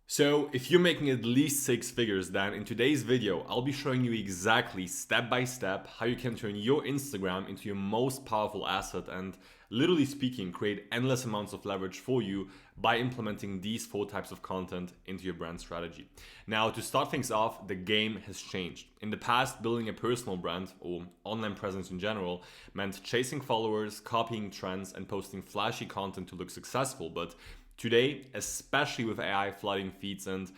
So if you're making at least six figures, then in today's video, I'll be showing you exactly step by step how you can turn your Instagram into your most powerful asset and literally speaking, create endless amounts of leverage for you by implementing these four types of content into your brand strategy. Now, to start things off, the game has changed. In the past, building a personal brand or online presence in general meant chasing followers, copying trends, and posting flashy content to look successful. But today, especially with AI flooding feeds and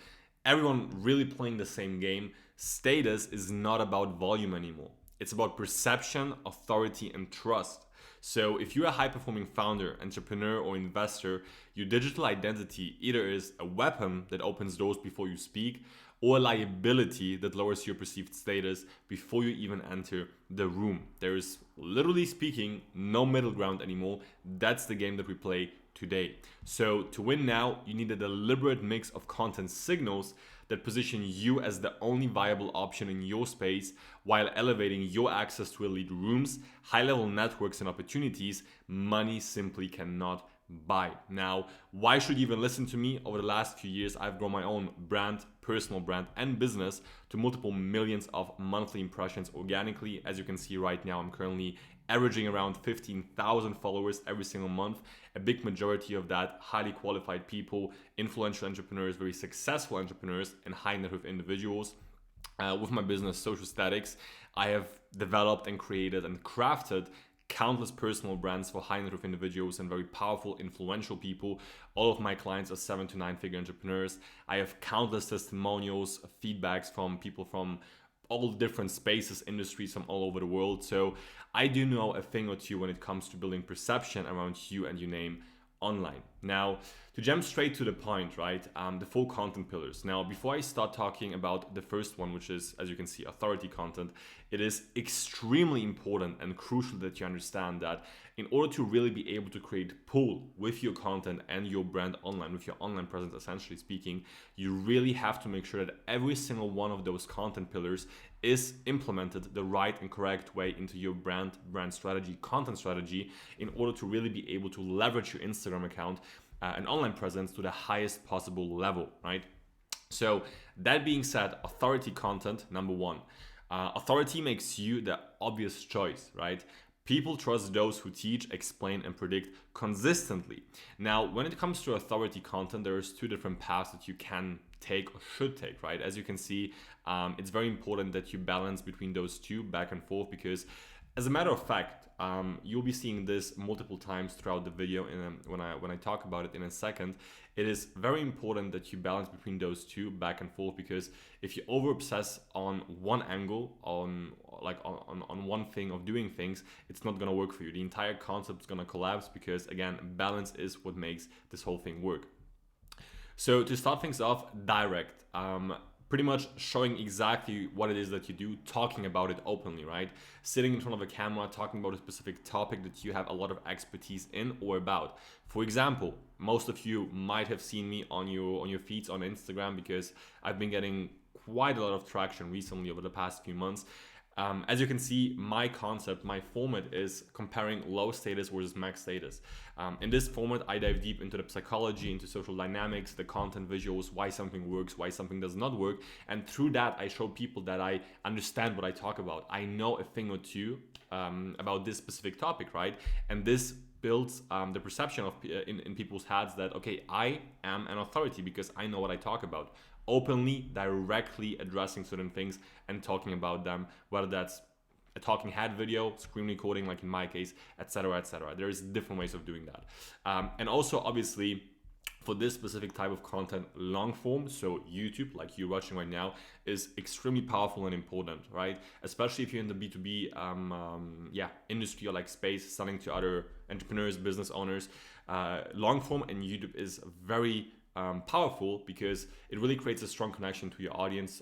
everyone really playing the same game, status is not about volume anymore. It's about perception, authority, and trust. So, if you're a high performing founder, entrepreneur, or investor, your digital identity either is a weapon that opens doors before you speak, or a liability that lowers your perceived status before you even enter the room. There is, literally speaking, no middle ground anymore. That's the game that we play today. So to win now, you need a deliberate mix of content signals that position you as the only viable option in your space while elevating your access to elite rooms, high-level networks, and opportunities money simply cannot buy. Now, why should you even listen to me? Over the last few years, I've grown my own brand, personal brand, and business to multiple millions of monthly impressions organically. As you can see right now, I'm currently averaging around 15,000 followers every single month. A big majority of that highly qualified people, influential entrepreneurs, very successful entrepreneurs, and high net worth individuals. With my business, Social Statics, I have developed and created and crafted countless personal brands for high net worth individuals and very powerful, influential people. All of my clients are 7 to 9 figure entrepreneurs. I have countless testimonials, feedbacks from people from all different spaces, industries from all over the world. So I do know a thing or two when it comes to building perception around you and your name online. Now, to jump straight to the point, right? The four content pillars. Now, before I start talking about the first one, which is, as you can see, authority content, it is extremely important and crucial that you understand that in order to really be able to create pull with your content and your brand online, with your online presence, essentially speaking, you really have to make sure that every single one of those content pillars is implemented the right and correct way into your brand strategy, content strategy, in order to really be able to leverage your Instagram account and online presence to the highest possible level, right? So that being said, authority content, number one. Authority makes you the obvious choice, right? People trust those who teach, explain, and predict consistently. Now, when it comes to authority content, there's two different paths that you can take or should take, right? As you can see, it's very important that you balance between those two back and forth because, as a matter of fact, you'll be seeing this multiple times throughout the video. When I talk about it in a second, it is very important that you balance between those two back and forth because if you over obsess on one angle, on one thing of doing things, it's not gonna work for you. The entire concept is gonna collapse because again, balance is what makes this whole thing work. So to start things off, direct. Pretty much showing exactly what it is that you do, talking about it openly, right? Sitting in front of a camera, talking about a specific topic that you have a lot of expertise in or about. For example, most of you might have seen me on your feeds on Instagram because I've been getting quite a lot of traction recently over the past few months. As you can see, my concept, my format is comparing low status versus max status. In this format, I dive deep into the psychology, into social dynamics, the content visuals, why something works, why something does not work. And through that, I show people that I understand what I talk about. I know a thing or two about this specific topic, right? And this builds the perception of in people's heads that, okay, I am an authority because I know what I talk about. Openly, directly addressing certain things and talking about them, whether that's a talking head video, screen recording, like in my case, etc., etc. There's different ways of doing that. And also, obviously, for this specific type of content, long form, so YouTube, like you're watching right now, is extremely powerful and important, right? Especially if you're in the B2B industry or like space, selling to other entrepreneurs, business owners. Long form and YouTube is very powerful because it really creates a strong connection to your audience.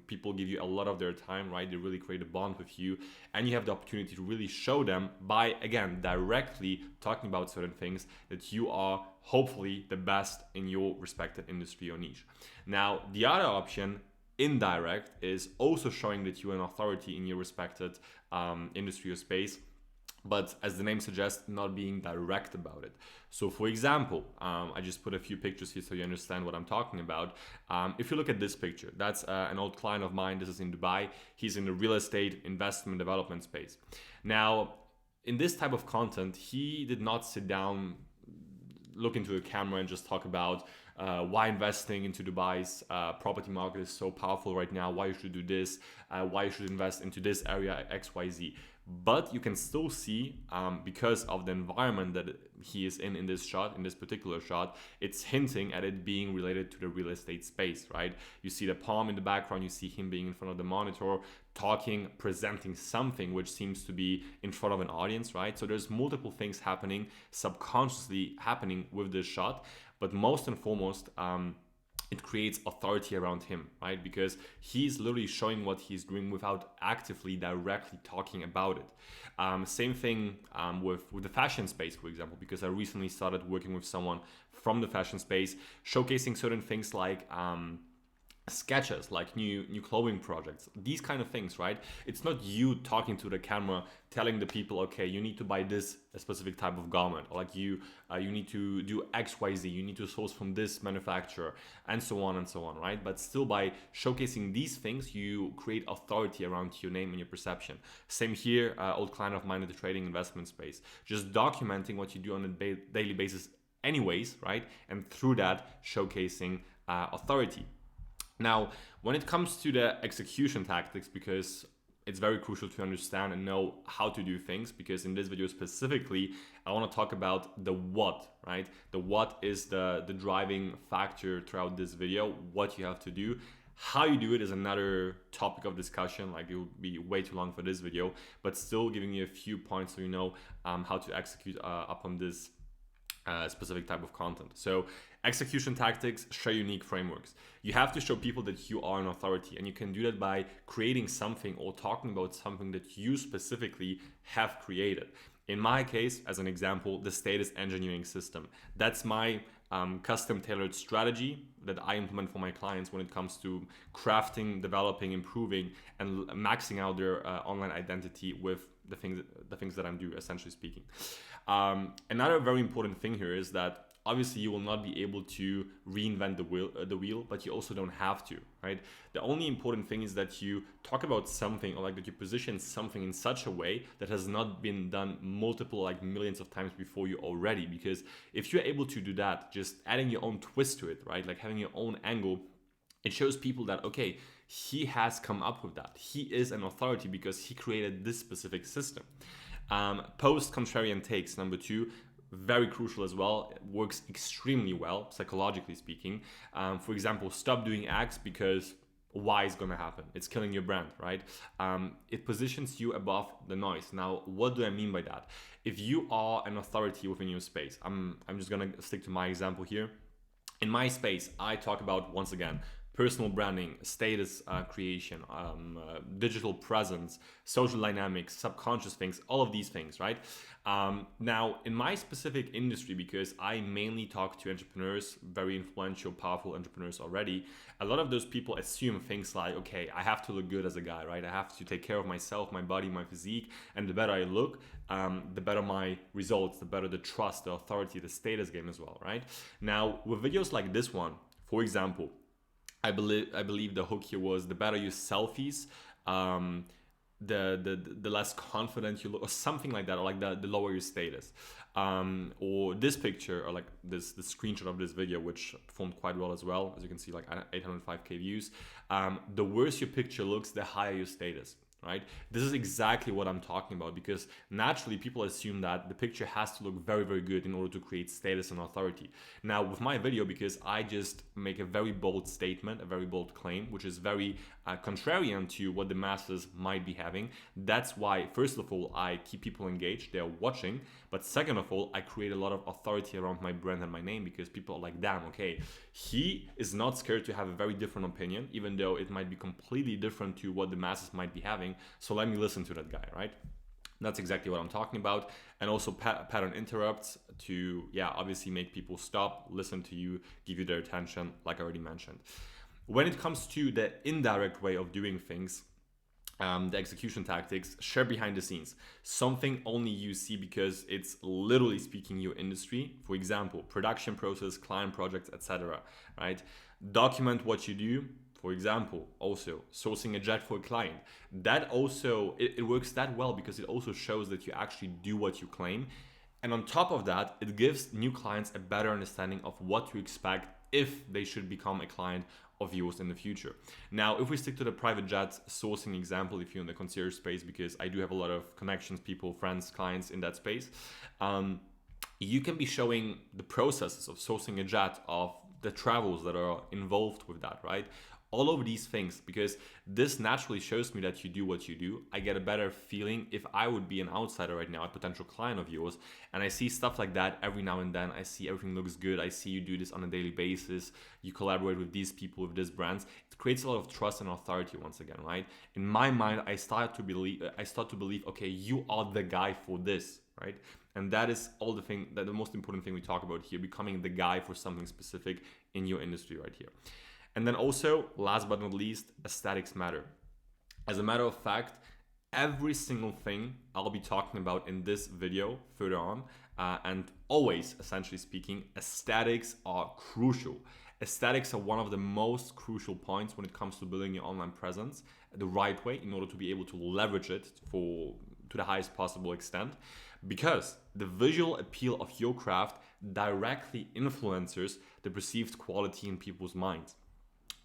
People give you a lot of their time, right? They really create a bond with you, and you have the opportunity to really show them by, again, directly talking about certain things that you are hopefully the best in your respective industry or niche. Now, the other option, indirect, is also showing that you're an authority in your respected industry or space but as the name suggests, not being direct about it. So for example, I just put a few pictures here so you understand what I'm talking about. If you look at this picture, that's an old client of mine. This is in Dubai. He's in the real estate investment development space. Now, in this type of content, he did not sit down, look into a camera and just talk about why investing into Dubai's property market is so powerful right now, why you should do this, why you should invest into this area, XYZ. But you can still see, because of the environment that he is in this shot, in this particular shot, it's hinting at it being related to the real estate space, right? You see the palm in the background, you see him being in front of the monitor, talking, presenting something which seems to be in front of an audience, right? So there's multiple things happening, subconsciously happening with this shot, but most and foremost, it creates authority around him, right? Because he's literally showing what he's doing without actively, directly talking about it. Same thing with the fashion space, for example, because I recently started working with someone from the fashion space, showcasing certain things like sketches, like new clothing projects, these kind of things, right? It's not you talking to the camera telling the people, okay, you need to buy this a specific type of garment, or like you need to do XYZ, you need to source from this manufacturer, and so on, right? But still, by showcasing these things, you create authority around your name and your perception. Same here, old client of mine in the trading investment space, just documenting what you do on a daily basis anyways, right? And through that, showcasing authority. Now, when it comes to the execution tactics, because it's very crucial to understand and know how to do things, because in this video specifically, I want to talk about the what, right? The what is the driving factor throughout this video, what you have to do. How you do it is another topic of discussion, like it will be way too long for this video, but still giving you a few points so you know how to execute upon this specific type of content. So execution tactics, show unique frameworks. You have to show people that you are an authority, and you can do that by creating something or talking about something that you specifically have created. In my case, as an example, the status engineering system. That's my custom tailored strategy that I implement for my clients when it comes to crafting, developing, improving, and maxing out their online identity with the things that I'm doing, essentially speaking. Another very important thing here is that obviously you will not be able to reinvent the wheel, but you also don't have to, right? The only important thing is that you talk about something, or like that you position something in such a way that has not been done multiple, like millions of times before you already. Because if you're able to do that, just adding your own twist to it, right? Like having your own angle, it shows people that, okay, he has come up with that. He is an authority because he created this specific system. Post contrarian takes, number 2, very crucial as well. It works extremely well, psychologically speaking. For example, stop doing X because Y is gonna happen. It's killing your brand, right? It positions you above the noise. Now, what do I mean by that? If you are an authority within your space, I'm just gonna stick to my example here. In my space, I talk about, once again, personal branding, status creation, digital presence, social dynamics, subconscious things, all of these things, right? Now, in my specific industry, because I mainly talk to entrepreneurs, very influential, powerful entrepreneurs already, a lot of those people assume things like, okay, I have to look good as a guy, right? I have to take care of myself, my body, my physique, and the better I look, the better my results, the better the trust, the authority, the status game as well, right? Now, with videos like this one, for example, I believe the hook here was the better you selfies, the less confident you look, or something like that, or like the lower your status. Or this picture, or like the screenshot of this video, which performed quite well as well, as you can see, like 805k views. The worse your picture looks, the higher your status. Right? This is exactly what I'm talking about, because naturally people assume that the picture has to look very, very good in order to create status and authority. Now, with my video, because I just make a very bold statement, a very bold claim, which is very contrarian to what the masses might be having. That's why, first of all, I keep people engaged, they're watching. But second of all, I create a lot of authority around my brand and my name, because people are like, damn, okay, he is not scared to have a very different opinion, even though it might be completely different to what the masses might be having. So let me listen to that guy, right? That's exactly what I'm talking about. And also pattern interrupts to, obviously make people stop, listen to you, give you their attention, like I already mentioned. When it comes to the indirect way of doing things, the execution tactics, share behind the scenes. Something only you see because it's literally speaking your industry. For example, production process, client projects, etc. Right? Document what you do. For example, also sourcing a jet for a client. That also, it works that well because it also shows that you actually do what you claim. And on top of that, it gives new clients a better understanding of what to expect if they should become a client of yours in the future. Now, if we stick to the private jet sourcing example, if you're in the concierge space, because I do have a lot of connections, people, friends, clients in that space, you can be showing the processes of sourcing a jet, of the travels that are involved with that, right? All of these things, because this naturally shows me that you do what you do. I get a better feeling if I would be an outsider right now, a potential client of yours, and I see stuff like that every now and then. I see everything looks good. I see you do this on a daily basis. You collaborate with these people, with these brands. It creates a lot of trust and authority once again, right? In my mind, I start to believe, okay, you are the guy for this, right? And that is all the most important thing we talk about here, becoming the guy for something specific in your industry right here. And then also, last but not least, aesthetics matter. As a matter of fact, every single thing I'll be talking about in this video further on, and always, essentially speaking, aesthetics are crucial. Aesthetics are one of the most crucial points when it comes to building your online presence the right way in order to be able to leverage it to the highest possible extent, because the visual appeal of your craft directly influences the perceived quality in people's minds.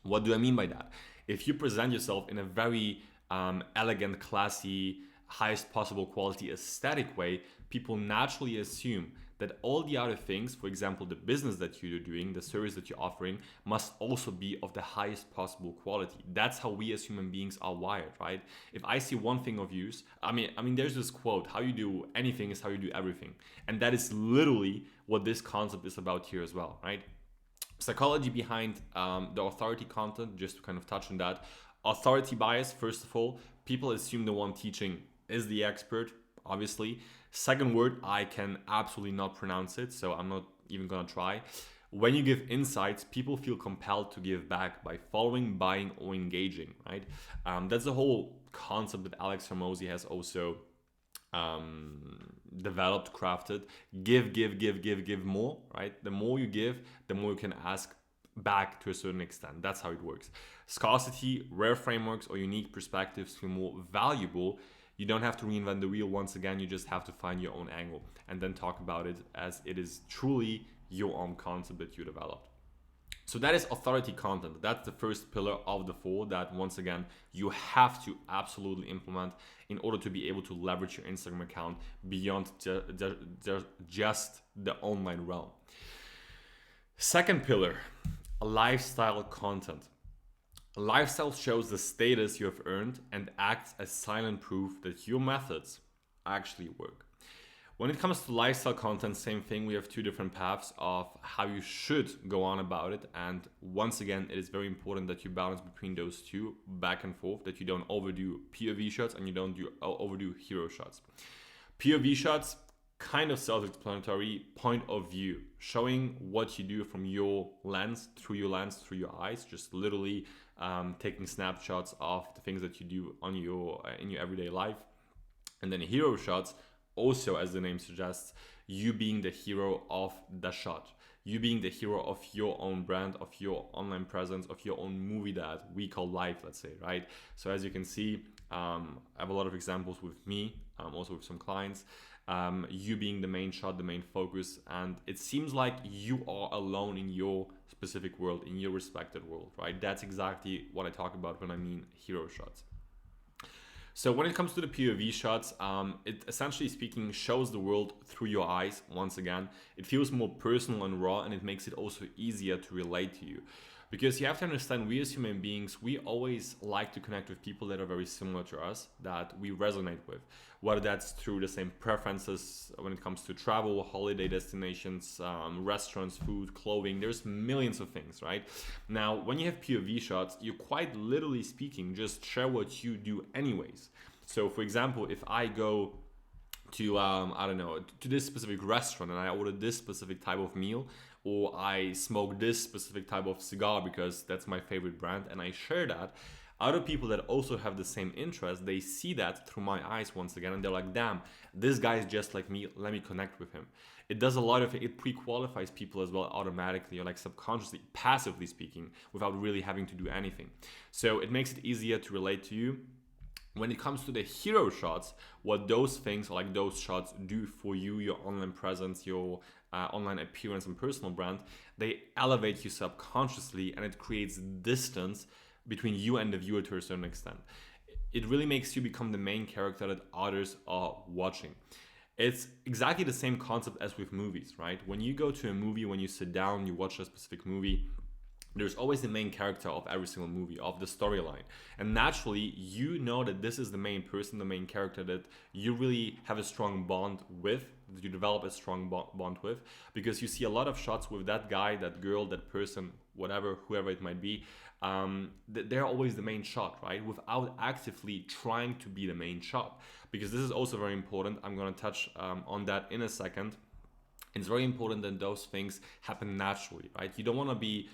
What do I mean by that? If you present yourself in a very elegant, classy, highest possible quality aesthetic way, people naturally assume that all the other things, for example, the business that you're doing, the service that you're offering, must also be of the highest possible quality. That's how we as human beings are wired, right? If I see one thing of yours, I mean, there's this quote, how you do anything is how you do everything. And that is literally what this concept is about here as well, right? Psychology behind the authority content, just to kind of touch on that. Authority bias, first of all, people assume the one teaching is the expert, obviously. Second word, I can absolutely not pronounce it, so I'm not even gonna try. When you give insights, people feel compelled to give back by following, buying, or engaging, right? That's the whole concept that Alex Hormozi has also developed, crafted. Give more, right? The more you give, the more you can ask back to a certain extent. That's how it works. Scarcity, rare frameworks, or unique perspectives feel more valuable. You don't have to reinvent the wheel once again. You just have to find your own angle and then talk about it as it is truly your own concept that you developed. So that is authority content. That's the first pillar of the four that, once again, you have to absolutely implement in order to be able to leverage your Instagram account beyond just the online realm. Second pillar, lifestyle content. Lifestyle shows the status you have earned and acts as silent proof that your methods actually work. When it comes to lifestyle content, same thing. We have two different paths of how you should go on about it. And once again, it is very important that you balance between those two back and forth, that you don't overdo POV shots and you don't overdo hero shots. POV shots, kind of self-explanatory, point of view, showing what you do from your lens, through your eyes, just literally taking snapshots of the things that you do on in your everyday life. And then hero shots, also, as the name suggests, you being the hero of the shot, you being the hero of your own brand, of your online presence, of your own movie that we call life, let's say, right? So as you can see, I have a lot of examples with me, also with some clients, you being the main shot, the main focus, and it seems like you are alone in your specific world, in your respected world, right? That's exactly what I talk about when I mean hero shots. So when it comes to the POV shots, it essentially speaking shows the world through your eyes. Once again, it feels more personal and raw, and it makes it also easier to relate to you. Because you have to understand, we as human beings, we always like to connect with people that are very similar to us, that we resonate with. Whether that's through the same preferences when it comes to travel, holiday destinations, restaurants, food, clothing, there's millions of things, right? Now, when you have POV shots, you quite literally speaking just share what you do anyways. So for example, if I go to, I don't know, to this specific restaurant and I order this specific type of meal, or I smoke this specific type of cigar because that's my favorite brand, and I share that, Other people that also have the same interest, they see that through my eyes once again, and they're like, damn, this guy is just like me, let me connect with him. It does a lot of it pre-qualifies people as well automatically, or like subconsciously, passively speaking, without really having to do anything. So it makes it easier to relate to you. When it comes to the hero shots, what those things, like those shots, do for you, your online presence, your online appearance and personal brand, they elevate you subconsciously, and it creates distance between you and the viewer to a certain extent. It really makes you become the main character that others are watching. It's exactly the same concept as with movies, right? When you go to a movie, when you sit down, you watch a specific movie, there's always the main character of every single movie, of the storyline. And naturally, you know that this is the main person, the main character that you really have a strong bond with, that you develop a strong bond with, because you see a lot of shots with that guy, that girl, that person, whatever, whoever it might be. They're always the main shot, right? Without actively trying to be the main shot. Because this is also very important. I'm going to touch on that in a second. It's very important that those things happen naturally, right? You don't want to be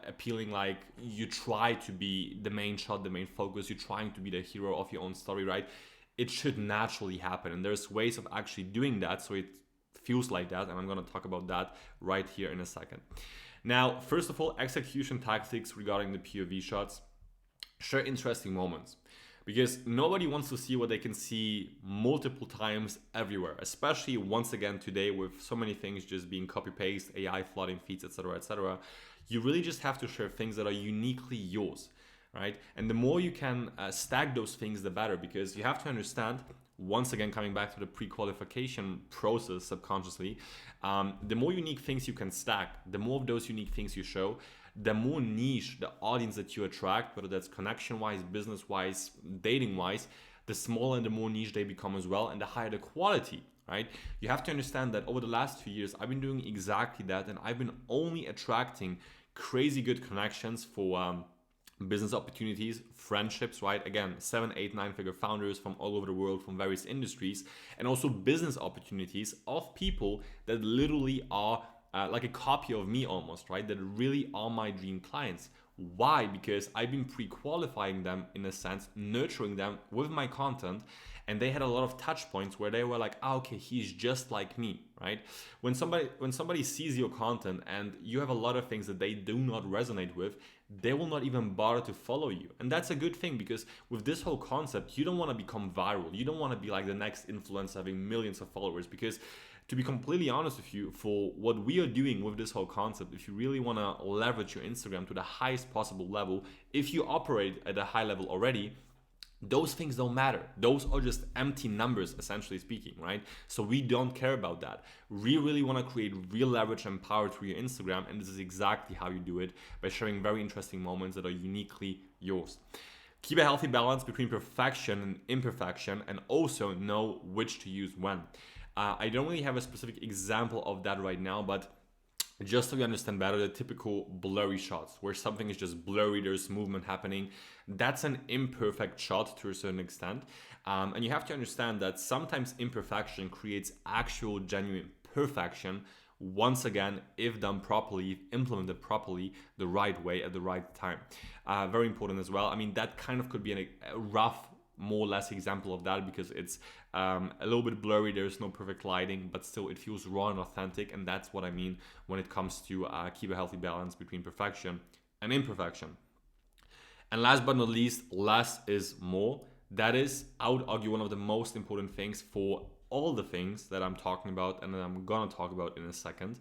appealing like you try to be the main shot, the main focus, you're trying to be the hero of your own story, right? It should naturally happen, and there's ways of actually doing that so it feels like that, and I'm going to talk about that right here in a second. Now, first of all, execution tactics regarding the POV shots. Share interesting moments, because nobody wants to see what they can see multiple times everywhere, especially once again today with so many things just being copy-paste, AI flooding feeds, etc., etc. You really just have to share things that are uniquely yours, right? And the more you can stack those things, the better, because you have to understand, once again, coming back to the pre-qualification process subconsciously, the more unique things you can stack, the more of those unique things you show, the more niche the audience that you attract, whether that's connection-wise, business-wise, dating-wise, the smaller and the more niche they become as well, and the higher the quality, right? You have to understand that over the last 2 years, I've been doing exactly that, and I've been only attracting crazy good connections for business opportunities, friendships, right? Again, 7, 8, 9-figure founders from all over the world, from various industries, and also business opportunities of people that literally are like a copy of me almost, right? That really are my dream clients. Why? Because I've been pre-qualifying them, in a sense, nurturing them with my content, and they had a lot of touch points where they were like, oh, okay, he's just like me, right? When somebody sees your content and you have a lot of things that they do not resonate with, they will not even bother to follow you. And that's a good thing, because with this whole concept, you don't want to become viral. You don't want to be like the next influencer having millions of followers, because to be completely honest with you, for what we are doing with this whole concept, if you really want to leverage your Instagram to the highest possible level, if you operate at a high level already, those things don't matter. Those are just empty numbers, essentially speaking, right? So we don't care about that. We really want to create real leverage and power through your Instagram, and this is exactly how you do it, by sharing very interesting moments that are uniquely yours. Keep a healthy balance between perfection and imperfection, and also know which to use when. I don't really have a specific example of that right now, but just so you understand better, the typical blurry shots where something is just blurry, there's movement happening, that's an imperfect shot to a certain extent. And you have to understand that sometimes imperfection creates actual genuine perfection, once again, if done properly, if implemented properly, the right way at the right time. Very important as well. I mean, that kind of could be a rough, more or less example of that, because it's a little bit blurry, there's no perfect lighting, but still it feels raw and authentic, and that's what I mean when it comes to keep a healthy balance between perfection and imperfection. And last but not least, less is more. That is, I would argue, one of the most important things for all the things that I'm talking about and that I'm gonna talk about in a second.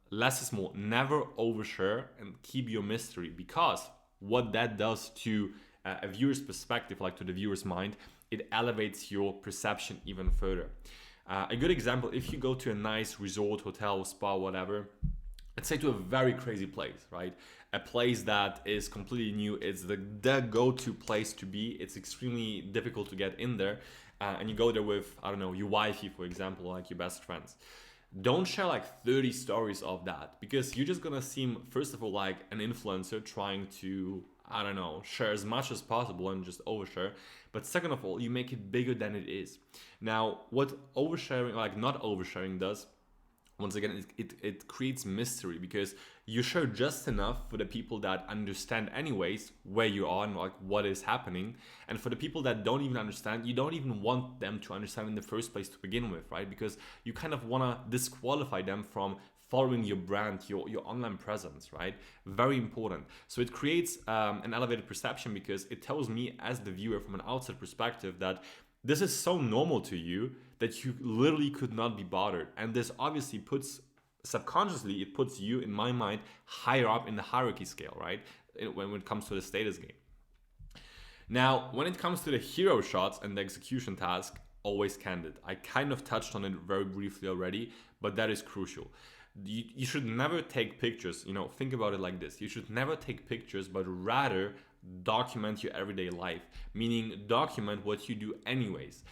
Less is more. Never overshare and keep your mystery, because what that does to a viewer's perspective, like to the viewer's mind, it elevates your perception even further. A good example, if you go to a nice resort, hotel, spa, whatever, let's say to a very crazy place, right? A place that is completely new, it's the go-to place to be, it's extremely difficult to get in there, and you go there with, I don't know, your wifey, for example, like your best friends. Don't share like 30 stories of that, because you're just gonna seem, first of all, like an influencer trying to, I don't know, share as much as possible and just overshare. But second of all, you make it bigger than it is. Now, what oversharing, like not oversharing does, once again, it creates mystery because you show just enough for the people that understand anyways where you are and like what is happening, and for the people that don't even understand, you don't even want them to understand in the first place to begin with, right? Because you kind of want to disqualify them from following your brand, your online presence, right? Very important. So it creates an elevated perception because it tells me as the viewer from an outside perspective that this is so normal to you that you literally could not be bothered. And this obviously puts, subconsciously, it puts you, in my mind, higher up in the hierarchy scale, right? When it comes to the status game. Now, when it comes to the hero shots and the execution task, always candid. I kind of touched on it very briefly already, but that is crucial. You should never take pictures, think about it like this. You should never take pictures, but rather document your everyday life, meaning document what you do anyways.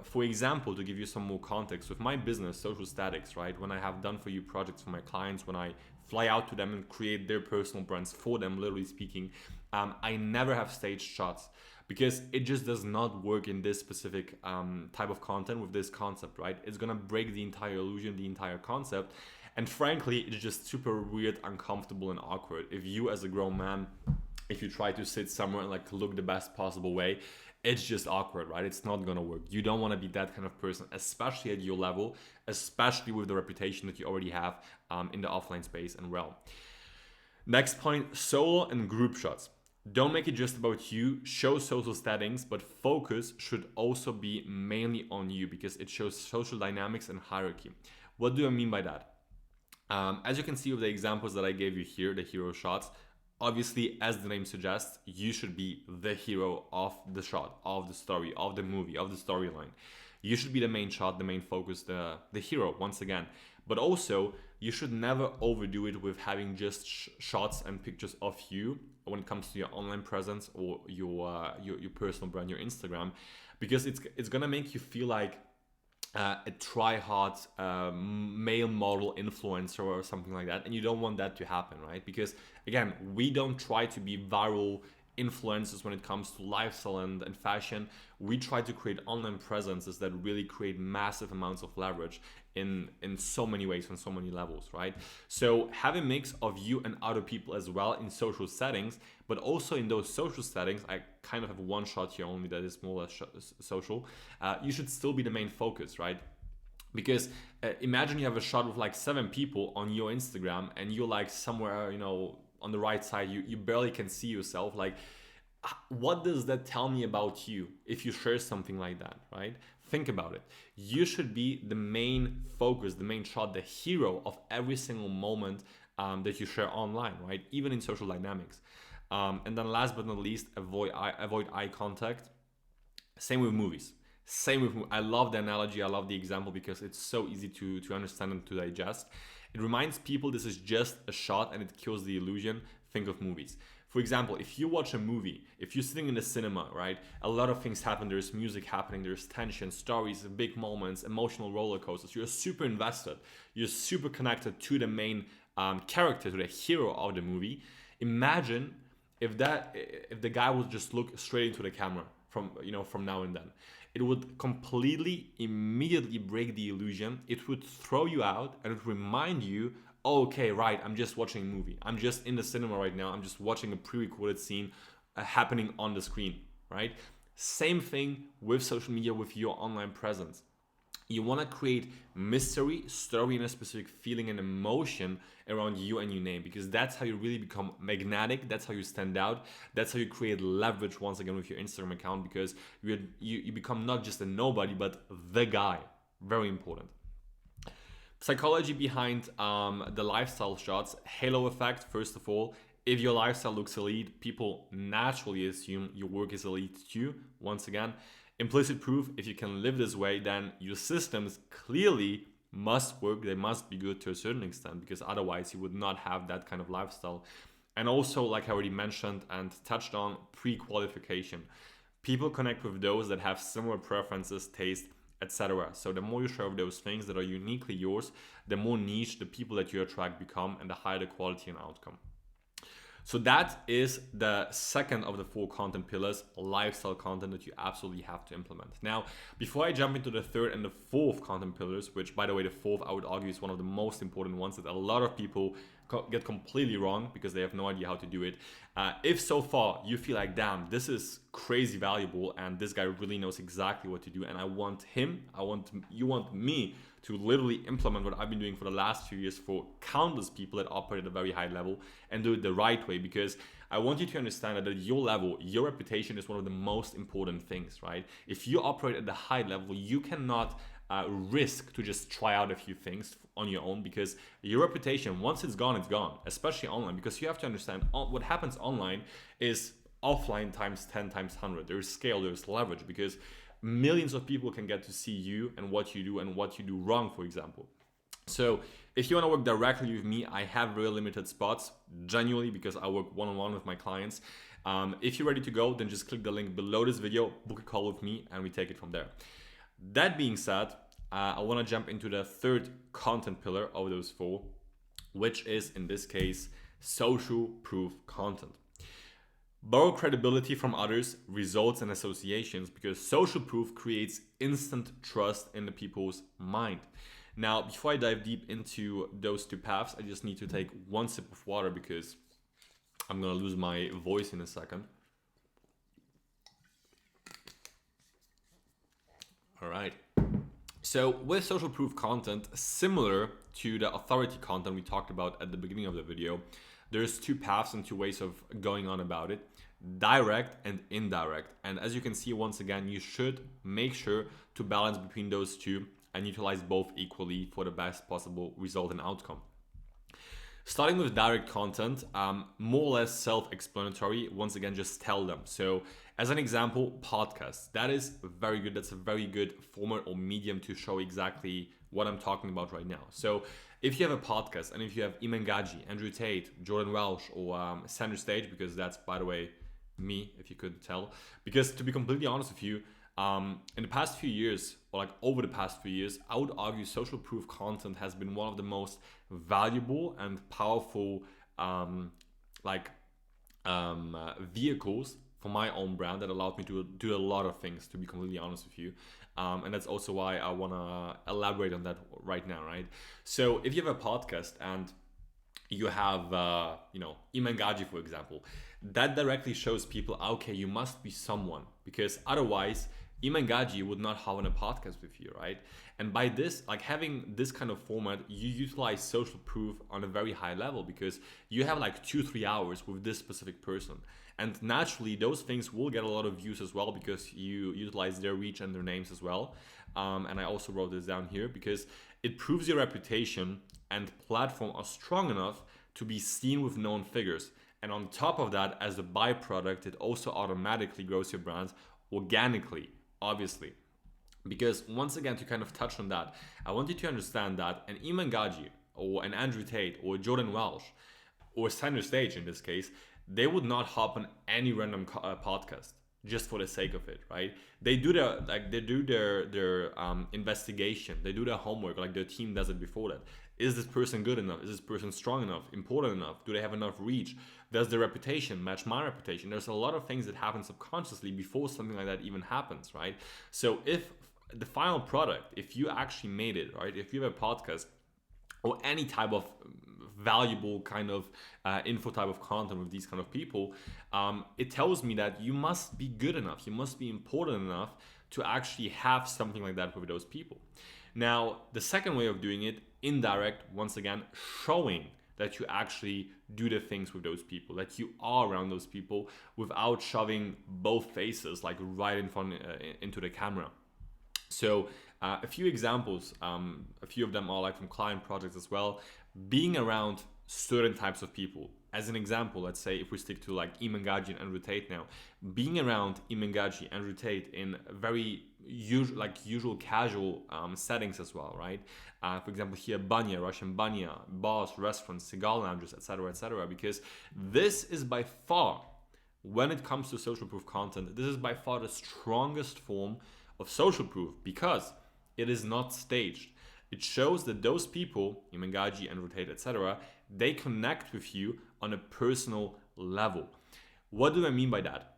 For example, to give you some more context, with my business, Social Statics, right? When I have done for you projects for my clients, when I fly out to them and create their personal brands for them, literally speaking, I never have staged shots because it just does not work in this specific type of content with this concept, right? It's gonna break the entire illusion, the entire concept. And frankly, it's just super weird, uncomfortable, and awkward. If you as a grown man, if you try to sit somewhere and like look the best possible way, it's just awkward, right? It's not gonna work. You don't wanna be that kind of person, especially at your level, especially with the reputation that you already have in the offline space and realm. Next point, solo and group shots. Don't make it just about you. Show social settings, but focus should also be mainly on you because it shows social dynamics and hierarchy. What do I mean by that? As you can see with the examples that I gave you here, the hero shots, obviously, as the name suggests, you should be the hero of the shot, of the story, of the movie, of the storyline. You should be the main shot, the main focus, the hero, once again. But also, you should never overdo it with having just shots and pictures of you when it comes to your online presence or your personal brand, your Instagram, because it's gonna make you feel like a try-hard male model influencer or something like that, and you don't want that to happen, right? Because again, we don't try to be viral influencers when it comes to lifestyle and fashion. We try to create online presences that really create massive amounts of leverage in so many ways, on so many levels, right? So have a mix of you and other people as well in social settings, but also in those social settings, I kind of have one shot here only that is more or less social. You should still be the main focus, right? Because imagine you have a shot with like 7 people on your Instagram and you're like somewhere, on the right side, you barely can see yourself. Like, what does that tell me about you if you share something like that, right? Think about it. You should be the main focus, the main shot, the hero of every single moment that you share online, right? Even in social dynamics. And then last but not least, avoid eye contact. Same with movies. I love the analogy, I love the example because it's so easy to understand and to digest. It reminds people this is just a shot and it kills the illusion. Think of movies. For example, if you watch a movie, if you're sitting in the cinema, right, a lot of things happen. There's music happening, there's tension, stories, big moments, emotional roller coasters. You're super invested. You're super connected to the main character, to the hero of the movie. Imagine if the guy would just look straight into the camera from now and then. It would completely, immediately break the illusion. It would throw you out and it would remind you, oh, okay, right, I'm just watching a movie. I'm just in the cinema right now. I'm just watching a pre-recorded scene happening on the screen, right? Same thing with social media, with your online presence. You want to create mystery, story, and a specific feeling and emotion around you and your name, because that's how you really become magnetic. That's how you stand out. That's how you create leverage once again with your Instagram account, because you become not just a nobody, but the guy. Very important. Psychology behind the lifestyle shots. Halo effect, first of all. If your lifestyle looks elite, people naturally assume your work is elite too. Once again, implicit proof, if you can live this way, then your systems clearly must work. They must be good to a certain extent, because otherwise you would not have that kind of lifestyle. And also, like I already mentioned and touched on, pre-qualification. People connect with those that have similar preferences, taste, etc. So the more you share of those things that are uniquely yours, the more niche the people that you attract become, and the higher the quality and outcome. So that is the second of the 4 content pillars, lifestyle content, that you absolutely have to implement. Now, before I jump into the third and the fourth content pillars, which by the way, the fourth I would argue is one of the most important ones that a lot of people get completely wrong because they have no idea how to do it. If so far you feel like, damn, this is crazy valuable and this guy really knows exactly what to do, and you want me to literally implement what I've been doing for the last few years for countless people that operate at a very high level and do it the right way, because I want you to understand that at your level, your reputation is one of the most important things, right? If you operate at the high level, you cannot risk to just try out a few things on your own, because your reputation, once it's gone, especially online, because you have to understand what happens online is offline times 10 times 100. There's scale, there's leverage, because millions of people can get to see you and what you do and what you do wrong, for example. So if you want to work directly with me, I have very limited spots, genuinely, because I work one-on-one with my clients. If you're ready to go, then just click the link below this video, book a call with me, and we take it from there. That being said, I want to jump into the third content pillar of those 4, which is, in this case, social proof content. Borrow credibility from others, results, and associations, because social proof creates instant trust in the people's mind. Now, before I dive deep into those 2 paths, I just need to take one sip of water because I'm going to lose my voice in a second. All right. So with social proof content, similar to the authority content we talked about at the beginning of the video, there's 2 paths and 2 ways of going on about it: direct and indirect. And as you can see, once again, you should make sure to balance between those 2 and utilize both equally for the best possible result and outcome. Starting with direct content, more or less self-explanatory. Once again, just tell them. So as an example, podcasts. That is very good. That's a very good format or medium to show exactly what I'm talking about right now. So if you have a podcast and if you have Iman Gaji, Andrew Tate, Jordan Welsh, or center stage, because that's, by the way, me, if you couldn't tell. Because to be completely honest with you, in the past few years, or like over the past few years, I would argue social proof content has been one of the most valuable and powerful vehicles for my own brand that allowed me to do a lot of things, to be completely honest with you. And that's also why I want to elaborate on that right now, right? So if you have a podcast and you have, Iman Gaji, for example, that directly shows people, okay, you must be someone, because otherwise Iman Gaji would not have on a podcast with you, right? And by this, like having this kind of format, you utilize social proof on a very high level, because you have like 2-3 hours with this specific person. And naturally, those things will get a lot of views as well, because you utilize their reach and their names as well. And I also wrote this down here because it proves your reputation and platform are strong enough to be seen with known figures. And on top of that, as a byproduct, it also automatically grows your brand organically, obviously. Because once again, to kind of touch on that, I want you to understand that an Iman Gaji or an Andrew Tate or Jordan Welsh or Center Stage in this case, they would not hop on any random podcast just for the sake of it, right? They do their investigation, they do their homework, like their team does it before that. Is this person good enough? Is this person strong enough, important enough? Do they have enough reach? Does their reputation match my reputation? There's a lot of things that happen subconsciously before something like that even happens, right? So if the final product, if you actually made it, right? If you have a podcast or any type of valuable kind of info type of content with these kind of people, it tells me that you must be good enough, you must be important enough to actually have something like that with those people. Now, the second way of doing it, indirect, once again, showing that you actually do the things with those people, that you are around those people without shoving both faces like right in front into the camera. So a few examples, a few of them are like from client projects as well, being around certain types of people. As an example, let's say if we stick to like Iman Gaji and Andrew Tate now, being around Iman Gaji, Andrew Tate in very usual casual settings as well, right? For example, here Banya, Russian Banya, bars, restaurants, cigar lounges, etc., because this is by far, when it comes to social proof content, this is by far the strongest form of social proof because it is not staged. It shows that those people, Iman Gaji, Andrew Tate, etc., they connect with you on a personal level. What do I mean by that?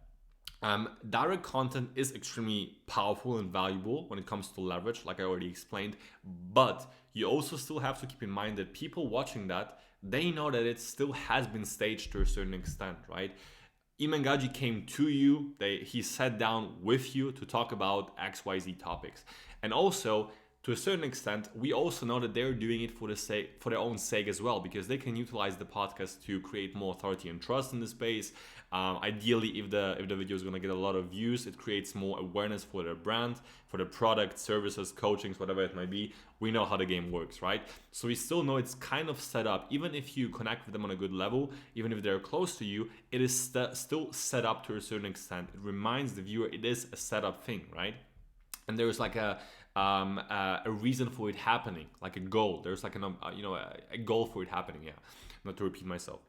Direct content is extremely powerful and valuable when it comes to leverage, like I already explained, but you also still have to keep in mind that people watching that, they know that it still has been staged to a certain extent, right? Imengaji came to you, he sat down with you to talk about XYZ topics. And also, to a certain extent, we also know that they're doing it for their own sake as well, because they can utilize the podcast to create more authority and trust in the space. Ideally, if the video is going to get a lot of views, it creates more awareness for their brand, for the product, services, coachings, whatever it might be. We know how the game works, right? So we still know it's kind of set up. Even if you connect with them on a good level, even if they're close to you, it is still set up to a certain extent. It reminds the viewer it is a set up thing, right? And there's like a reason for it happening, like a goal. There's like a goal for it happening. Yeah, not to repeat myself.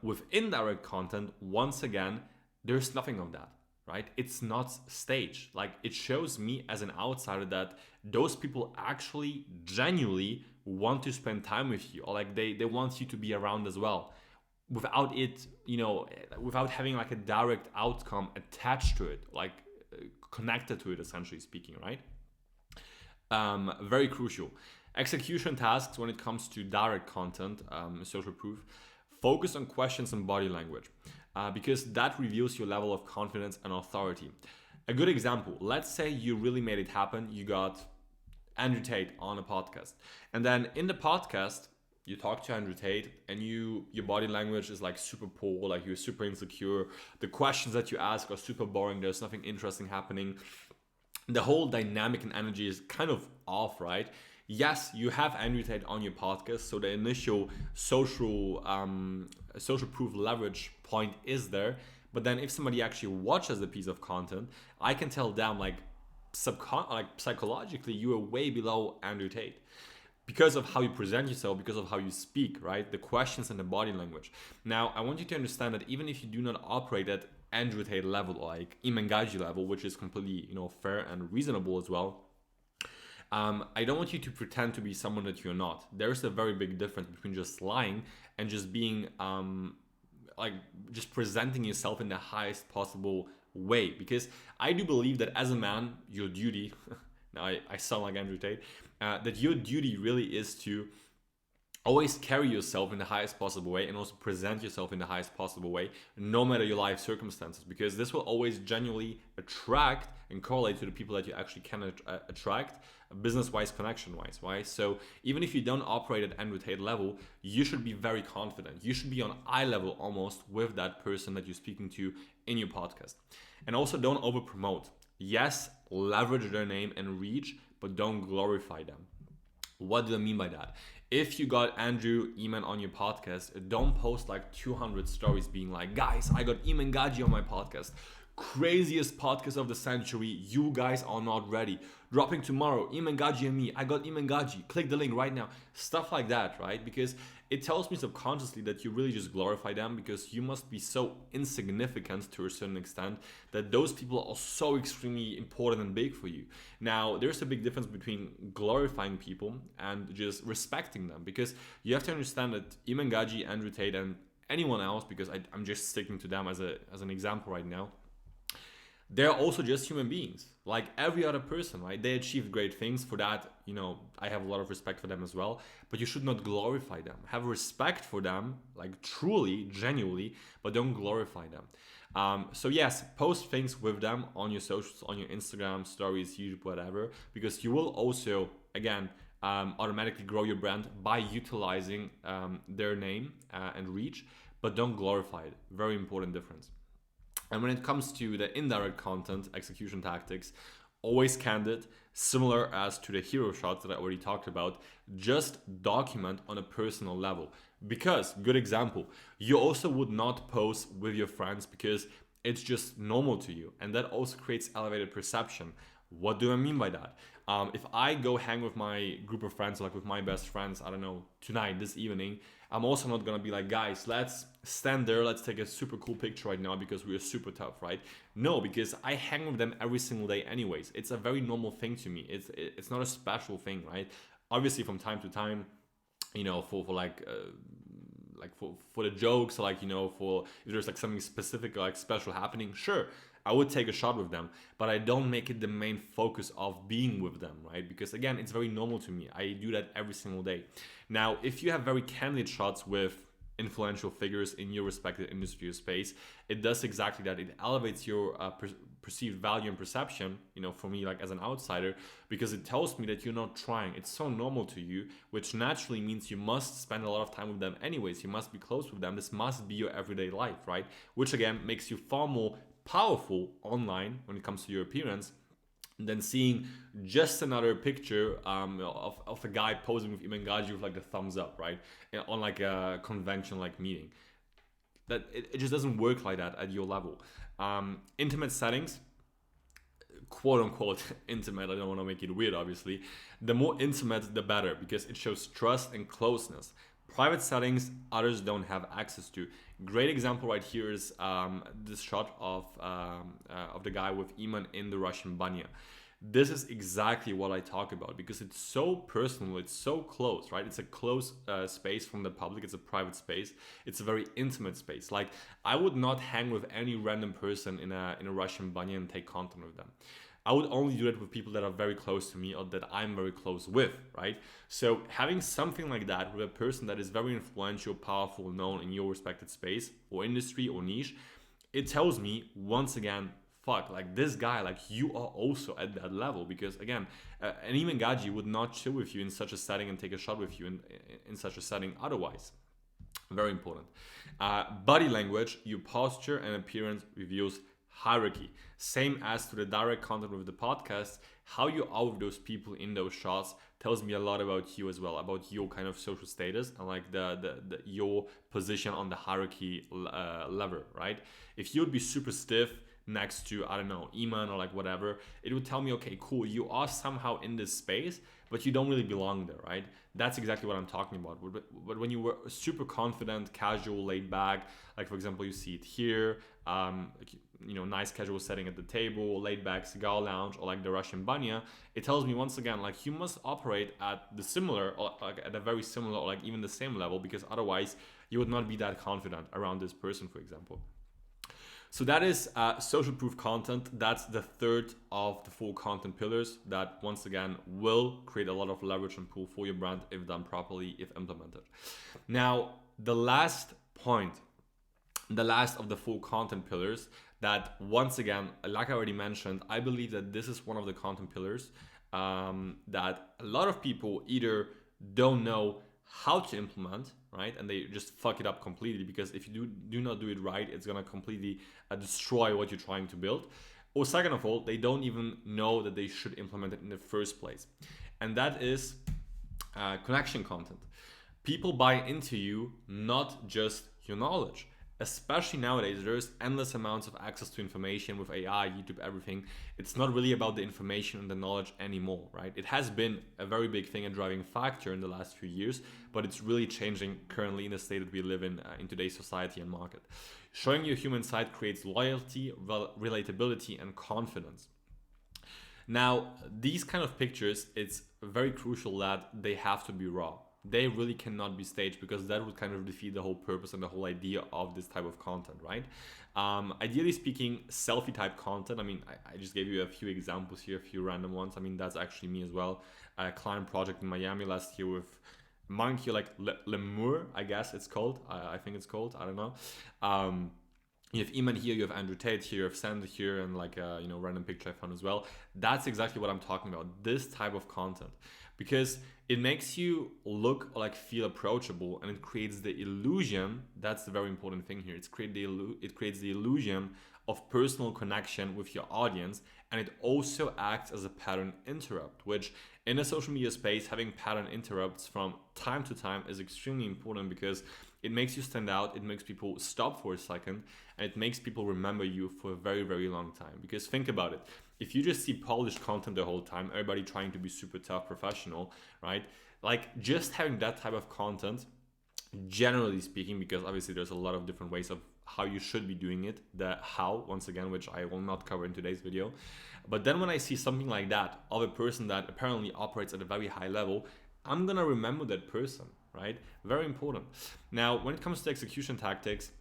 With indirect content, once again, there's nothing of that, right? It's not staged. Like, it shows me as an outsider that those people actually genuinely want to spend time with you, or like they want you to be around as well, without it, without having like a direct outcome attached to it, like connected to it, essentially speaking, right? Very crucial. Execution tasks when it comes to direct content, social proof. Focus on questions and body language, because that reveals your level of confidence and authority. A good example, let's say you really made it happen. You got Andrew Tate on a podcast. And then in the podcast, you talk to Andrew Tate and your body language is like super poor, like you're super insecure. The questions that you ask are super boring. There's nothing interesting happening. The whole dynamic and energy is kind of off, right? Yes, you have Andrew Tate on your podcast, so the initial social proof leverage point is there. But then if somebody actually watches the piece of content, I can tell them like psychologically you are way below Andrew Tate because of how you present yourself, because of how you speak, right? The questions and the body language. Now, I want you to understand that even if you do not operate at Andrew Tate level, or like Imengaji level, which is completely fair and reasonable as well, I don't want you to pretend to be someone that you're not. There's a very big difference between just lying and just being just presenting yourself in the highest possible way. Because I do believe that as a man, your duty now I sound like Andrew Tate, that your duty really is to always carry yourself in the highest possible way and also present yourself in the highest possible way, no matter your life circumstances, because this will always genuinely attract and correlate to the people that you actually can attract, business-wise, connection-wise, right? So even if you don't operate at Andrew Tate level, you should be very confident. You should be on eye level almost with that person that you're speaking to in your podcast. And also don't over-promote. Yes, leverage their name and reach, but don't glorify them. What do I mean by that? If you got Andrew Eman on your podcast, don't post like 200 stories being like, guys, I got Imengaji on my podcast. Craziest podcast of the century. You guys are not ready. Dropping tomorrow, Imengaji and me. I got Imengaji. Click the link right now. Stuff like that, right? Because it tells me subconsciously that you really just glorify them, because you must be so insignificant to a certain extent that those people are so extremely important and big for you. Now, there's a big difference between glorifying people and just respecting them, because you have to understand that Imengaji, Andrew Tate, and anyone else, because I'm just sticking to them as an example right now, they're also just human beings like every other person, right? They achieved great things. For that, I have a lot of respect for them as well, but you should not glorify them. Have respect for them, like truly, genuinely, but don't glorify them. So yes, post things with them on your socials, on your Instagram stories, YouTube, whatever, because you will also, again, automatically grow your brand by utilizing their name and reach, but don't glorify it. Very important difference. And when it comes to the indirect content, execution tactics, always candid, similar as to the hero shots that I already talked about, just document on a personal level. Because, good example, you also would not post with your friends because it's just normal to you. And that also creates elevated perception. What do I mean by that? If I go hang with my group of friends, like with my best friends, I don't know, tonight, this evening, I'm also not gonna be like, guys, let's stand there, let's take a super cool picture right now because we are super tough, right? No, because I hang with them every single day anyways. It's a very normal thing to me. It's not a special thing, right? Obviously from time to time, for like like for the jokes, like, you know, for if there's like something specific or like special happening, sure, I would take a shot with them, but I don't make it the main focus of being with them, right? Because again, it's very normal to me. I do that every single day. Now, if you have very candid shots with influential figures in your respective industry or space, it does exactly that. It elevates your perceived value and perception, you know, for me, like as an outsider, because it tells me that you're not trying. It's so normal to you, which naturally means you must spend a lot of time with them anyways. You must be close with them. This must be your everyday life, right? Which again makes you far more powerful online when it comes to your appearance than seeing just another picture of a guy posing with Imengaji with like the thumbs up, right? On like a convention like meeting. That it just doesn't work like that at your level. Intimate settings, quote unquote intimate, I don't want to make it weird obviously. The more intimate the better, because it shows trust and closeness. Private settings others don't have access to. Great example right here is this shot of the guy with Iman in the Russian banya. This is exactly what I talk about, because it's so personal, it's so close, right? It's a close space from the public, it's a private space, it's a very intimate space. Like, I would not hang with any random person in a Russian banya and take content with them. I would only do it with people that are very close to me or that I'm very close with, right? So having something like that with a person that is very influential, powerful, known in your respected space or industry or niche, it tells me once again, fuck, like this guy, like you are also at that level. Because again, an Imengaji would not chill with you in such a setting and take a shot with you in such a setting otherwise. Very important. Body language, your posture and appearance reveals hierarchy. Same as to the direct content with the podcast, how you are with those people in those shots tells me a lot about you as well, about your kind of social status and like the your position on the hierarchy lever, right? If you would be super stiff next to, I don't know, Iman or like whatever, it would tell me, okay, cool, you are somehow in this space, but you don't really belong there, right? That's exactly what I'm talking about. But when you were super confident, casual, laid back, like for example, you see it here, you know, nice casual setting at the table, laid back cigar lounge, or like the Russian banya, it tells me once again, like you must operate at the similar, or like at a very similar, or like even the same level, because otherwise you would not be that confident around this person, for example. So that is social proof content. That's the third of the 4 content pillars that once again will create a lot of leverage and pull for your brand if done properly, if implemented. Now, the last point, the last of the 4 content pillars that once again, like I already mentioned, I believe that this is one of the content pillars that a lot of people either don't know how to implement, right? And they just fuck it up completely, because if you do not do it right, it's gonna completely destroy what you're trying to build. Or second of all, they don't even know that they should implement it in the first place. And that is connection content. People buy into you, not just your knowledge. Especially nowadays, there's endless amounts of access to information with AI, YouTube, everything. It's not really about the information and the knowledge anymore, right? It has been a very big thing and driving factor in the last few years, but it's really changing currently in the state that we live in today's society and market. Showing your human side creates loyalty, relatability, and confidence. Now, these kind of pictures, it's very crucial that they have to be raw. They really cannot be staged, because that would kind of defeat the whole purpose and the whole idea of this type of content, right? Ideally speaking, selfie type content, I mean, I just gave you a few examples here, a few random ones. I mean, that's actually me as well. A client project in Miami last year with Monkey, like Lemur, I guess it's called. I think it's called, I don't know. You have Iman here, you have Andrew Tate here, you have Sander here, and like a random picture I found as well. That's exactly what I'm talking about, this type of content. Because it makes you look or like feel approachable, and it creates the illusion, that's the very important thing here, it creates the illusion of personal connection with your audience, and it also acts as a pattern interrupt, which in a social media space, having pattern interrupts from time to time is extremely important, because it makes you stand out, it makes people stop for a second, and it makes people remember you for a very, very long time. Because think about it, if you just see polished content the whole time, everybody trying to be super tough professional, right? Like just having that type of content, generally speaking, because obviously there's a lot of different ways of how you should be doing it, the how, once again, which I will not cover in today's video. But then when I see something like that of a person that apparently operates at a very high level, I'm gonna remember that person, right? Very important. Now, when it comes to execution tactics,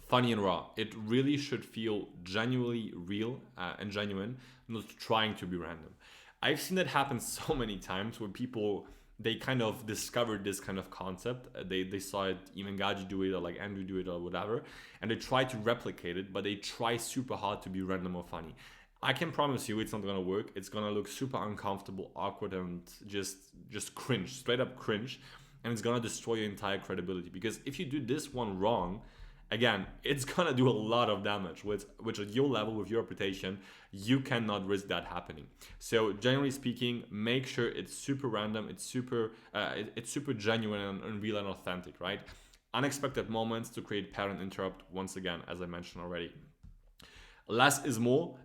funny and raw. It really should feel genuinely real and genuine, not trying to be random. I've seen that happen so many times where people, they kind of discovered this kind of concept. They saw it, even Gaji do it, or like Andrew do it, or whatever, and they try to replicate it, but they try super hard to be random or funny. I can promise you it's not gonna work. It's gonna look super uncomfortable, awkward, and just cringe, straight up cringe, and it's gonna destroy your entire credibility. Because if you do this one wrong, again, it's gonna do a lot of damage, which at your level, with your reputation, you cannot risk that happening. So generally speaking, make sure it's super random, it's super genuine and real and authentic, right? Unexpected moments to create pattern interrupt, once again, as I mentioned already. Less is more.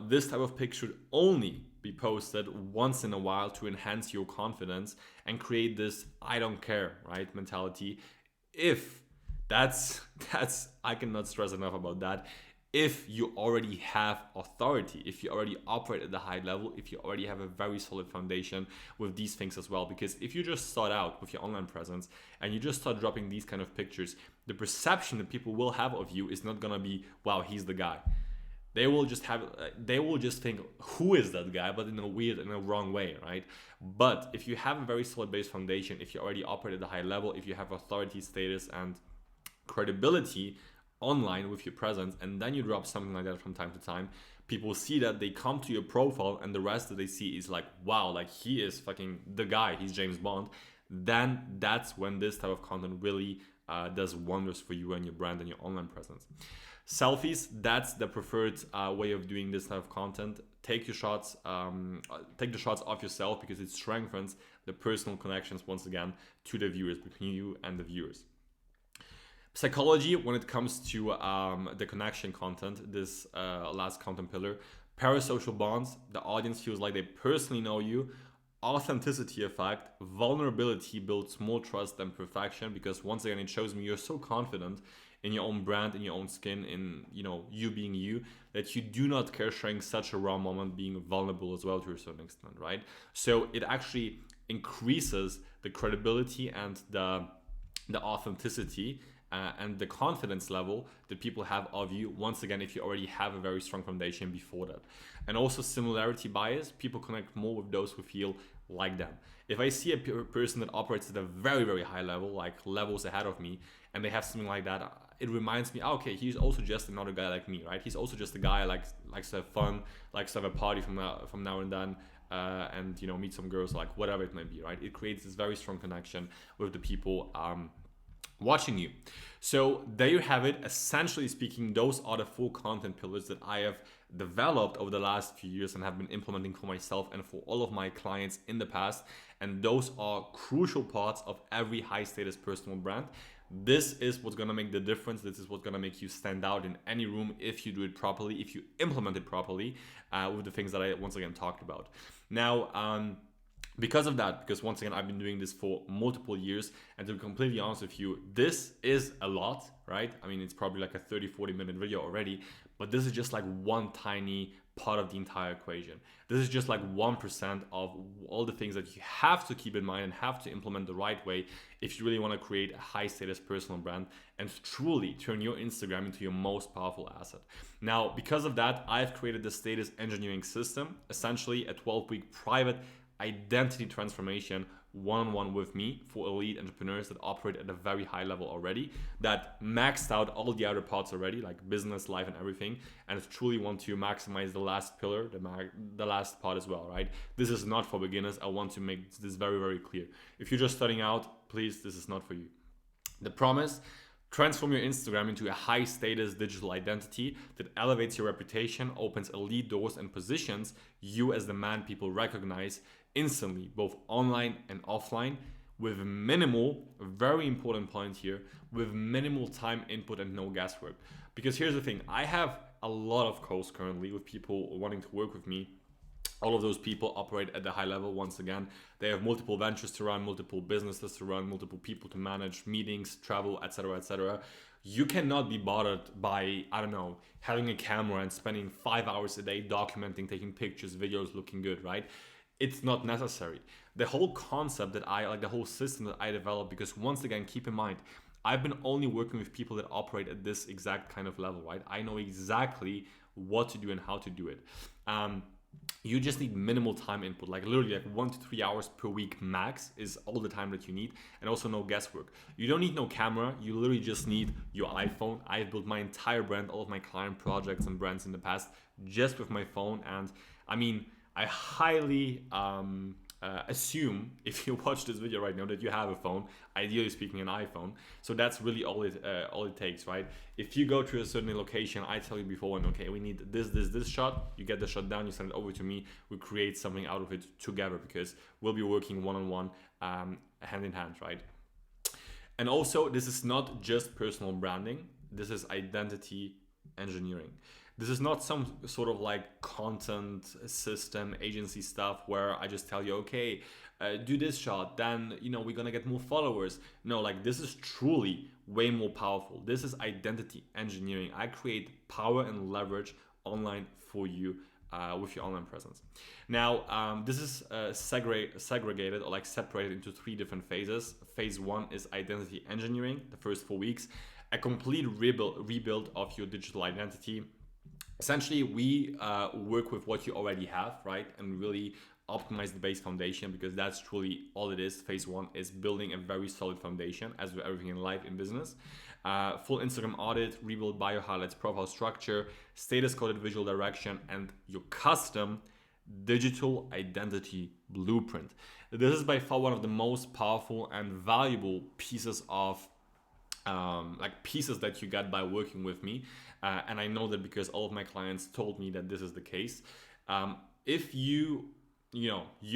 This type of pic should only be posted once in a while to enhance your confidence and create this "I don't care" right mentality. If that's I cannot stress enough about that. If you already have authority, if you already operate at the high level, if you already have a very solid foundation with these things as well. Because if you just start out with your online presence and you just start dropping these kind of pictures, the perception that people will have of you is not gonna be, wow, he's the guy. They will just think, who is that guy, but in a wrong way, right? But if you have a very solid base foundation, if you already operate at a high level, if you have authority, status, and credibility online with your presence, and then you drop something like that from time to time, people see that, they come to your profile, and the rest that they see is like, wow, like he is fucking the guy, he's James Bond. Then that's when this type of content really does wonders for you and your brand and your online presence. Selfies, that's the preferred way of doing this type of content. Take the shots of yourself, because it strengthens the personal connections, once again, to the viewers, between you and the viewers. Psychology, when it comes to the connection content, this last content pillar, parasocial bonds, the audience feels like they personally know you. Authenticity effect, vulnerability builds more trust than perfection, because once again, it shows me you're so confident in your own brand, in your own skin, in you being you, that you do not care sharing such a raw moment, being vulnerable as well to a certain extent, right? So it actually increases the credibility and the authenticity and the confidence level that people have of you, once again, if you already have a very strong foundation before that. And also similarity bias, people connect more with those who feel like them. If I see a person that operates at a very, very high level, like levels ahead of me, and they have something like that, it reminds me, okay, he's also just another guy like me, right? He's also just a guy likes to have fun, likes to have a party from now and then, and meet some girls, like whatever it might be, right? It creates this very strong connection with the people watching you. So there you have it. Essentially speaking, those are the 4 content pillars that I have developed over the last few years and have been implementing for myself and for all of my clients in the past. And those are crucial parts of every high status personal brand. This is what's going to make the difference. This is what's going to make you stand out in any room if you do it properly, if you implement it properly with the things that I once again talked about. Now, because of that, because once again, I've been doing this for multiple years, and to be completely honest with you, this is a lot, right? I mean, it's probably like a 30-40 minute video already, but this is just like one tiny part of the entire equation. This is just like 1% of all the things that you have to keep in mind and have to implement the right way if you really want to create a high status personal brand and truly turn your Instagram into your most powerful asset. Now, because of that, I've created the status engineering system, essentially a 12-week private identity transformation one-on-one with me for elite entrepreneurs that operate at a very high level already, that maxed out all the other parts already, like business, life, and everything, and truly want to maximize the last pillar, the last part as well, right? This is not for beginners. I want to make this very, very clear. If you're just starting out, please, this is not for you. The promise: transform your Instagram into a high status digital identity that elevates your reputation, opens elite doors, and positions you as the man people recognize instantly, both online and offline, with minimal, very important point here, with minimal time input and no guesswork. Because here's the thing, I have a lot of calls currently with people wanting to work with me. All of those people operate at the high level. Once again, they have multiple ventures to run, multiple businesses to run, multiple people to manage, meetings, travel, etc., etc. You cannot be bothered by, I don't know, having a camera and spending 5 hours a day documenting, taking pictures, videos, looking good, right? it's not necessary. The whole concept that I like, the whole system that I developed, because once again, keep in mind, I've been only working with people that operate at this exact kind of level, right? I know exactly what to do and how to do it. You just need minimal time input, like literally like 1 to 3 hours per week max is all the time that you need, and also no guesswork. You don't need no camera, you literally just need your iPhone. I've built my entire brand, all of my client projects and brands in the past just with my phone. And I mean, I highly assume if you watch this video right now that you have a phone, ideally speaking an iPhone. So that's really all it takes, right? If you go to a certain location, I tell you before, and okay, we need this shot, you get the shot down, you send it over to me, we create something out of it together, because we'll be working one-on-one, hand in hand, right? And also, this is not just personal branding, this is identity engineering. This is not some sort of like content system agency stuff where I just tell you, okay, do this shot, then we're gonna get more followers. No, like this is truly way more powerful. This is identity engineering. I create power and leverage online for you with your online presence. Now, this is segregated or like separated into 3 different phases. Phase 1 is identity engineering, the first 4 weeks, a complete rebuild of your digital identity. Essentially, we work with what you already have, right? And really optimize the base foundation, because that's truly all it is. Phase 1 is building a very solid foundation, as with everything in life, in business. Full Instagram audit, rebuild bio highlights, profile structure, status coded visual direction, and your custom digital identity blueprint. This is by far one of the most powerful and valuable pieces of pieces that you got by working with me. And I know that because all of my clients told me that this is the case. If you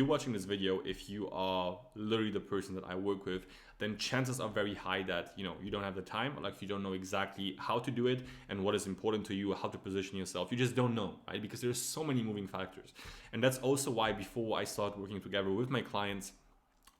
watching this video, if you are literally the person that I work with, then chances are very high that you don't have the time, like you don't know exactly how to do it and what is important to you, how to position yourself. You just don't know, right? Because there's so many moving factors. And that's also why before I start working together with my clients,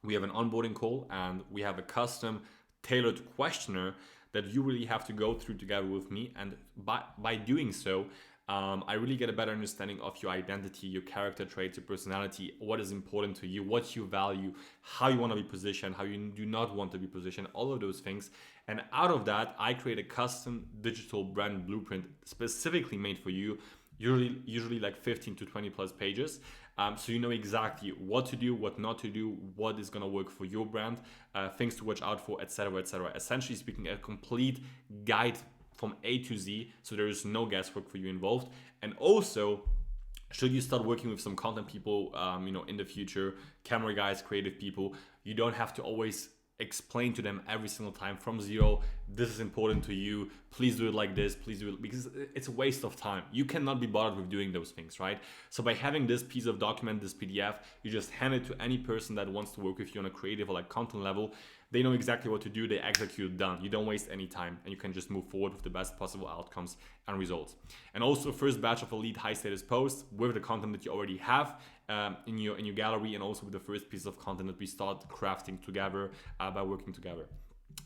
we have an onboarding call and we have a custom tailored questionnaire that you really have to go through together with me. And by doing so, I really get a better understanding of your identity, your character traits, your personality, what is important to you, what you value, how you want to be positioned, how you do not want to be positioned, all of those things. And out of that, I create a custom digital brand blueprint specifically made for you, usually like 15 to 20 plus pages. So you know exactly what to do, what not to do, what is going to work for your brand, things to watch out for, etc., etc. Essentially speaking, a complete guide from A to Z, so there is no guesswork for you involved. And also, should you start working with some content people, in the future, camera guys, creative people, you don't have to always explain to them every single time from zero, this is important to you, please do it like this, please do it, because it's a waste of time. You cannot be bothered with doing those things, right? So by having this piece of document, this PDF, you just hand it to any person that wants to work with you on a creative or like content level. They know exactly what to do, they execute, done. You don't waste any time, and you can just move forward with the best possible outcomes and results. And also, first batch of elite high status posts with the content that you already have in your gallery, and also with the first piece of content that we start crafting together by working together.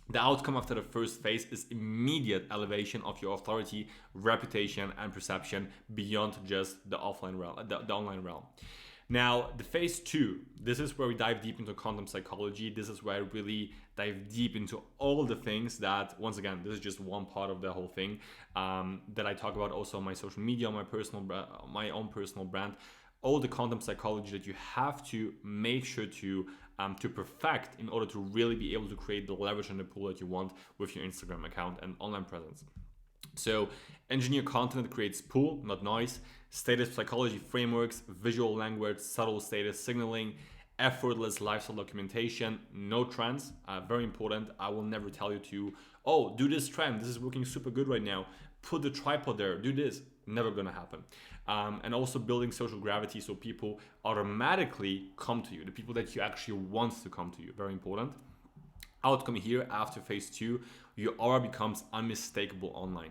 The outcome after the first phase is immediate elevation of your authority, reputation, and perception beyond just the offline realm, the online realm. Now, the phase 2, this is where we dive deep into content psychology. This is where I really dive deep into all the things that, once again, this is just one part of the whole thing that I talk about also on my social media, on my own personal brand. All the content psychology that you have to make sure to perfect in order to really be able to create the leverage and the pool that you want with your Instagram account and online presence. So engineer content that creates pull, not noise, status psychology frameworks, visual language, subtle status signaling, effortless lifestyle documentation, no trends, very important. I will never tell you to, oh, do this trend, this is working super good right now, put the tripod there, do this, never gonna happen. And also building social gravity, so people automatically come to you, the people that you actually want to come to you, very important. Outcome here after phase 2, your aura becomes unmistakable online.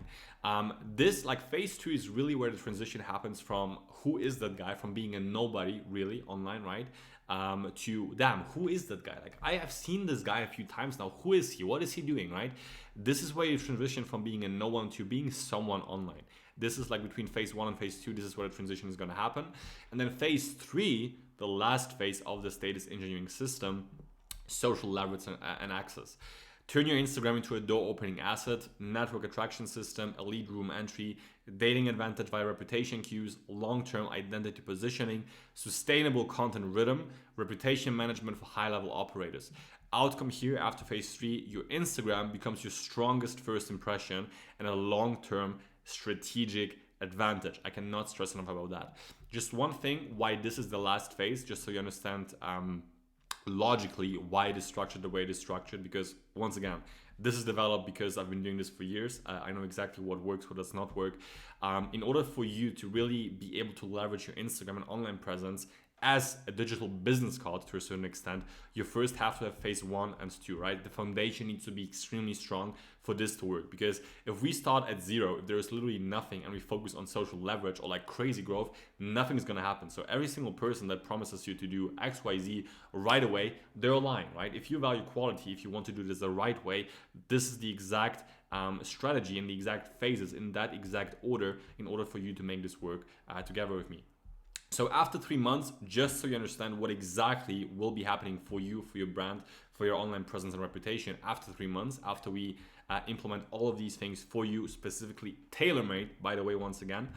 This like phase 2 is really where the transition happens from who is that guy, from being a nobody really online, right? to, damn, who is that guy? Like, I have seen this guy a few times now. Who is he? What is he doing, right? This is where you transition from being a no one to being someone online. This is like between phase 1 and phase 2, this is where the transition is going to happen. And then phase 3, the last phase of the status engineering system, social leverage and access. Turn your Instagram into a door-opening asset, network attraction system, elite room entry, dating advantage via reputation cues, long-term identity positioning, sustainable content rhythm, reputation management for high-level operators. Outcome here after phase 3, your Instagram becomes your strongest first impression and a long-term strategic advantage. I cannot stress enough about that. Just one thing, why this is the last phase, just so you understand logically why it is structured the way it is structured, because once again, this is developed because I've been doing this for years. I know exactly what works, what does not work. In order for you to really be able to leverage your Instagram and online presence as a digital business card to a certain extent, you first have to have phase 1 and 2, right? The foundation needs to be extremely strong for this to work, because if we start at 0, if there is literally nothing and we focus on social leverage or like crazy growth, nothing is going to happen. So every single person that promises you to do XYZ right away, they're lying, right? If you value quality, if you want to do this the right way, this is the exact strategy and the exact phases in that exact order in order for you to make this work together with me. So after 3 months, just so you understand what exactly will be happening for you, for your brand, for your online presence and reputation, after 3 months, after we implement all of these things for you, specifically tailor-made, by the way, once again,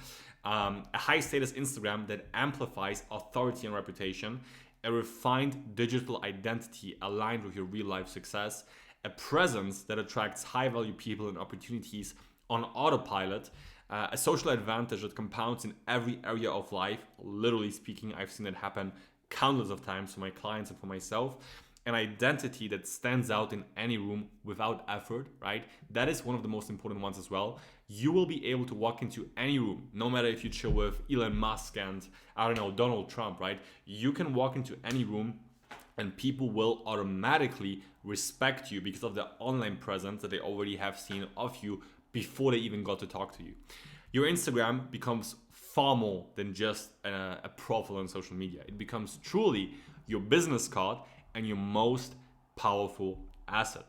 a high status Instagram that amplifies authority and reputation, a refined digital identity aligned with your real life success, a presence that attracts high value people and opportunities on autopilot, a social advantage that compounds in every area of life. Literally speaking, I've seen it happen countless of times for my clients and for myself. An identity that stands out in any room without effort, right? That is one of the most important ones as well. You will be able to walk into any room, no matter if you chill with Elon Musk and, I don't know, Donald Trump, right? You can walk into any room and people will automatically respect you because of the online presence that they already have seen of you before they even got to talk to you. Your Instagram becomes far more than just a profile on social media. It becomes truly your business card and your most powerful asset.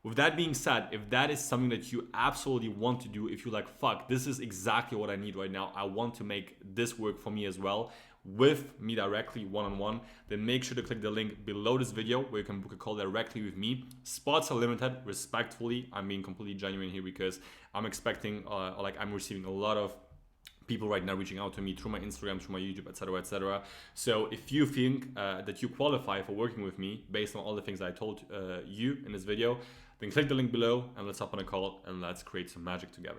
With that being said, if that is something that you absolutely want to do, if you're like, fuck, this is exactly what I need right now, I want to make this work for me as well, with me directly one-on-one, then make sure to click the link below this video where you can book a call directly with me. Spots are limited, respectfully. I'm being completely genuine here because I'm expecting, I'm receiving a lot of people right now reaching out to me through my Instagram, through my YouTube, etc., etc. So if you think that you qualify for working with me based on all the things I told you in this video, then click the link below and let's hop on a call and let's create some magic together.